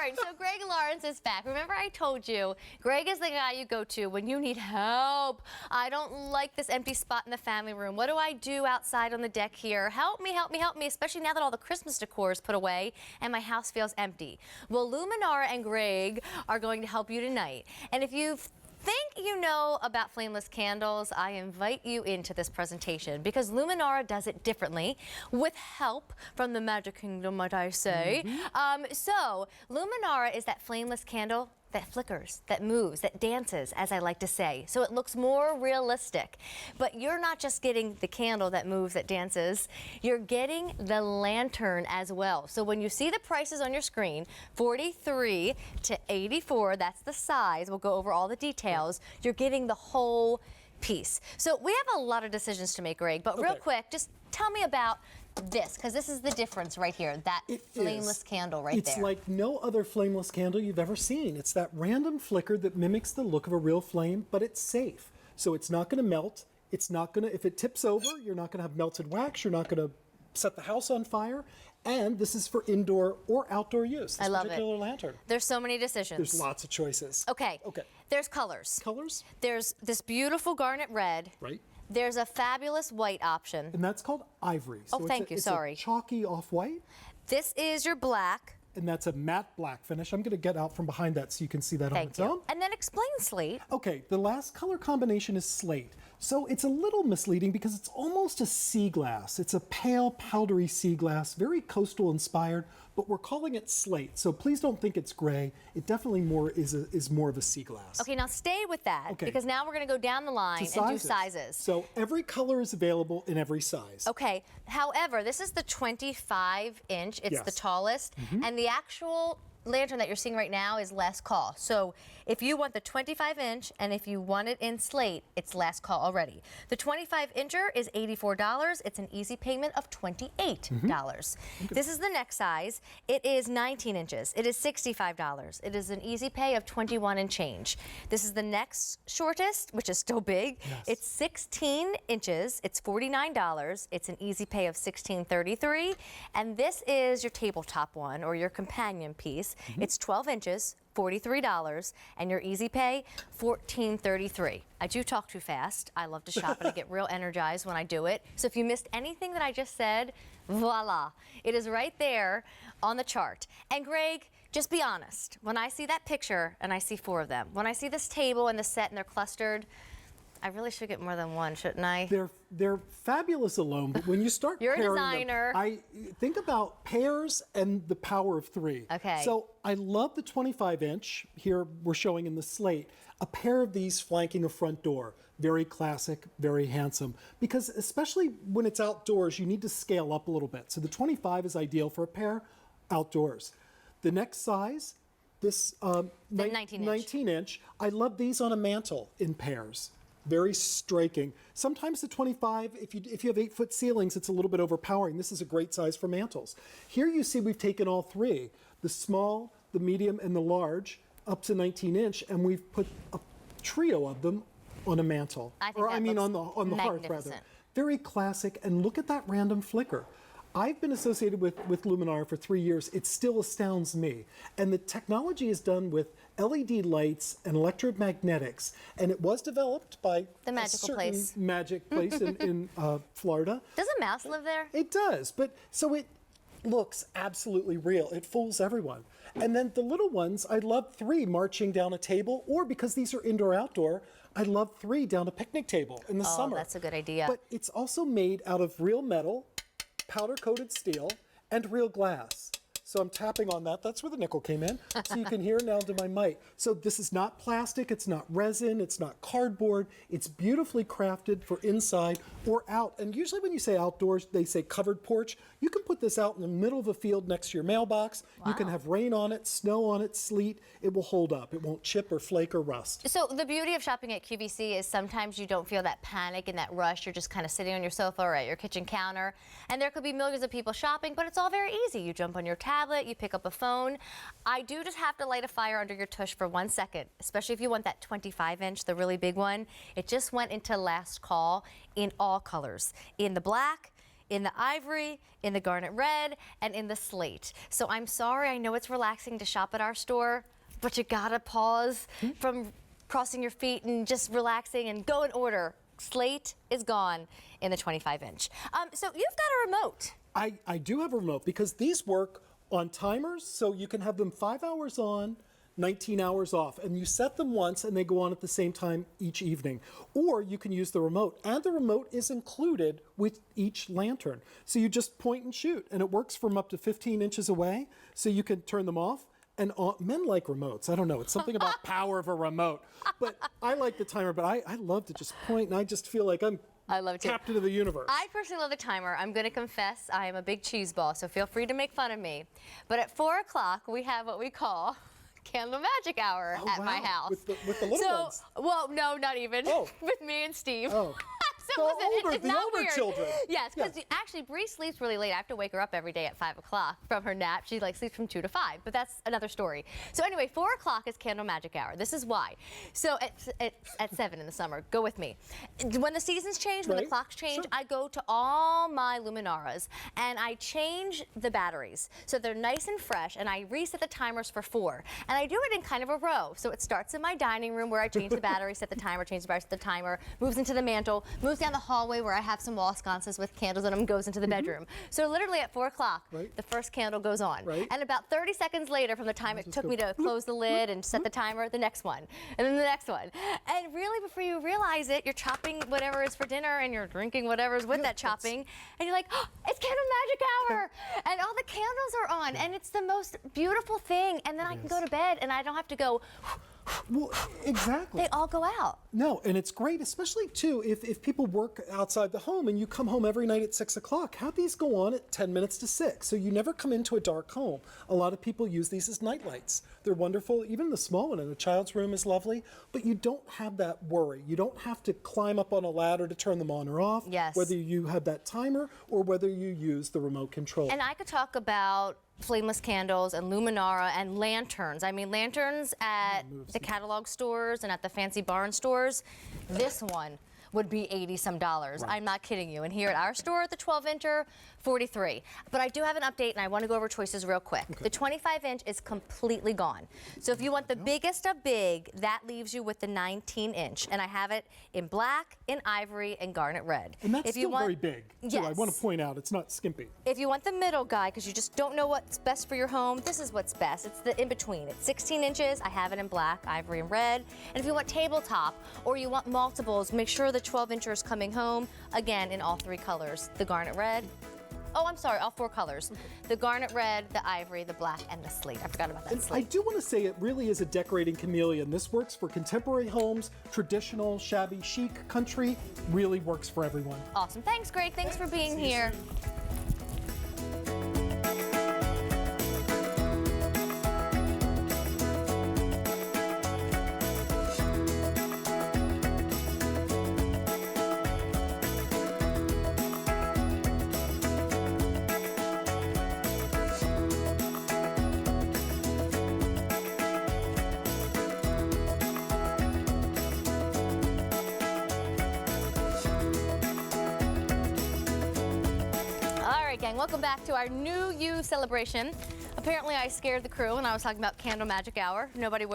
right, so Greg Lawrence is back. Remember I told you, Greg is the guy you go to when you need help. I don't like this empty spot in the family room. What do I do outside on the deck here? Help me, help me, help me, especially now that all the Christmas decor is put away and my house feels empty. Well, Luminara and Greg are going to help you tonight. And if you think you know about flameless candles, I invite you into this presentation because Luminara does it differently with help from the Magic Kingdom, might I say. So Luminara is that flameless candle that flickers, that moves, that dances, as I like to say. So it looks more realistic. But you're not just getting the candle that moves, that dances, you're getting the lantern as well. So when you see the prices on your screen, 43 to 84, that's the size. We'll go over all the details. You're getting the whole piece. So we have a lot of decisions to make, Greg, but real quick, just tell me about this, because this is the difference right here, that flameless candle right there. It's like no other flameless candle you've ever seen. It's that random flicker that mimics the look of a real flame, but it's safe. So it's not going to melt. It's not going to, if it tips over, you're not going to have melted wax. You're not going to set the house on fire. And this is for indoor or outdoor use. This I love particular lantern. There's so many decisions. There's lots of choices. Okay. There's colors. Colors? There's this beautiful garnet red. Right. There's a fabulous white option. And that's called ivory. So thank you, sorry. It's a chalky off-white. This is your black. And that's a matte black finish. I'm going to get out from behind that so you can see that on its own. And then explain slate. Okay, the last color combination is slate. So it's a little misleading because it's almost a sea glass. It's a pale, powdery sea glass, very coastal inspired, but we're calling it slate. So please don't think it's gray. It definitely is more of a sea glass. Okay, now stay with that because now we're going to go down the line and do sizes. So every color is available in every size. Okay, however, this is the 25-inch. It's the tallest. And the actual lantern that you're seeing right now is last call. So if you want the 25-inch and if you want it in slate, it's last call already. The 25-incher is $84. It's an easy payment of $28. This is the next size. It is 19 inches. It is $65. It is an easy pay of $21 and change. This is the next shortest, which is still big. It's 16 inches. It's $49. It's an easy pay of $16.33. And this is your tabletop one or your companion piece. It's 12 inches, $43, and your easy pay, $14.33. I do talk too fast. I love to shop and I get real energized when I do it. So if you missed anything that I just said, voila. It is right there on the chart. And Greg, just be honest. When I see that picture, and I see 4 of them, when I see this table and the set and they're clustered, I really should get more than one, shouldn't I? They're fabulous alone, but when you start You're a pairing designer. them, I think about pairs and the power of 3. Okay. So I love the 25-inch. Here we're showing in the slate a pair of these flanking a front door. Very classic, very handsome. Because especially when it's outdoors, you need to scale up a little bit. So the 25 is ideal for a pair outdoors. The next size, this 19-inch. I love these on a mantle in pairs. Very striking. Sometimes the 25, if you have 8-foot ceilings, it's a little bit overpowering. This is a great size for mantles. Here you see we've taken all 3, the small, the medium, and the large, up to 19-inch, and we've put a trio of them on a mantle. On the hearth, rather. Very classic, and look at that random flicker. I've been associated with Luminara for 3 years. It still astounds me. And the technology is done with LED lights and electromagnetics. And it was developed by the magical place. Magic place in Florida. Does a mouse live there? It does. But so it looks absolutely real. It fools everyone. And then the little ones, I love 3 marching down a table, or because these are indoor-outdoor, I love 3 down a picnic table in the summer. Oh, that's a good idea. But it's also made out of real metal, powder-coated steel, and real glass. So I'm tapping on that. That's where the nickel came in. So you can hear now to my mic. So this is not plastic. It's not resin. It's not cardboard. It's beautifully crafted for inside or out. And usually when you say outdoors, they say covered porch. You can put this out in the middle of a field next to your mailbox. Wow. You can have rain on it, snow on it, sleet. It will hold up. It won't chip or flake or rust. So the beauty of shopping at QVC is sometimes you don't feel that panic and that rush. You're just kind of sitting on your sofa or at your kitchen counter. And there could be millions of people shopping, but it's all very easy. You jump on your tablet, you pick up a phone. I do just have to light a fire under your tush for 1 second, especially if you want that 25-inch, the really big one. It just went into last call in all colors, in the black, in the ivory, in the garnet red, and in the slate. So I'm sorry, I know it's relaxing to shop at our store, but you gotta pause from crossing your feet and just relaxing and go and order. Slate is gone in the 25-inch. So you've got a remote. I do have a remote because these work on timers, so you can have them 5 hours on, 19 hours off, and you set them once and they go on at the same time each evening. Or you can use the remote, and the remote is included with each lantern. So you just point and shoot, and it works from up to 15 inches away, so you can turn them off. And men like remotes. I don't know. It's something about power of a remote. But I like the timer, but I love to just point, and I just feel like I love it too. Captain of the universe. I personally love the timer. I'm going to confess I am a big cheese ball, so feel free to make fun of me. But at 4 o'clock, we have what we call Candle Magic Hour at my house. With the little ones. Well, no, not even. Oh. With me and Steve. Oh. So listen, it's the not older weird. children. Yes, because actually Bree sleeps really late. I have to wake her up every day at 5 o'clock from her nap. She sleeps from 2 to 5, but that's another story. So anyway, 4 o'clock is Candle Magic Hour. This is why. So at 7 in the summer, go with me. When the seasons change, when the clocks change, I go to all my Luminaras and I change the batteries so they're nice and fresh, and I reset the timers for 4. And I do it in kind of a row. So it starts in my dining room where I change the battery, set the timer, change the battery, set the timer, moves into the mantle, moves down the hallway where I have some wall sconces with candles in them, goes into the bedroom. So literally at 4 o'clock, the first candle goes on. And about 30 seconds later from the time it took me to close the lid and set the timer, the next one, and then the next one. And really before you realize it, you're chopping whatever is for dinner and you're drinking whatever's with that chopping, and you're like, oh, it's Candle Magic Hour! And all the candles are on, and it's the most beautiful thing. And then I can go to bed and I don't have to go, well, exactly. They all go out. No, and it's great, especially too, if people work outside the home and you come home every night at 6 o'clock, have these go on at 10 minutes to 6. So you never come into a dark home. A lot of people use these as night lights. They're wonderful. Even the small one in a child's room is lovely, but you don't have that worry. You don't have to climb up on a ladder to turn them on or off. Yes. Whether you have that timer or whether you use the remote control. And I could talk about flameless candles and Luminara and lanterns. I mean, lanterns at the catalog stores and at the fancy barn stores, this one would be $80-some. I'm not kidding you. And here at our store, the 12-incher, $43. But I do have an update, and I want to go over choices real quick. The 25-inch is completely gone. So if you want the biggest of big, that leaves you with the 19-inch. And I have it in black, in ivory, and garnet red. And that's still very big, too. Yes. I want to point out, it's not skimpy. If you want the middle guy, because you just don't know what's best for your home, this is what's best. It's the in-between. It's 16 inches. I have it in black, ivory, and red. And if you want tabletop or you want multiples, make sure the 12-incher is coming home, again, in all 3 colors. The garnet red. Oh, I'm sorry, all 4 colors. The garnet red, the ivory, the black, and the slate. I forgot about that And slate. I do want to say it really is a decorating chameleon. This works for contemporary homes, traditional, shabby, chic, country. Really works for everyone. Awesome. Thanks, Greg. Thanks for being here. Gang, welcome back to our New You celebration. Apparently I scared the crew when I was talking about Candle Magic Hour. Nobody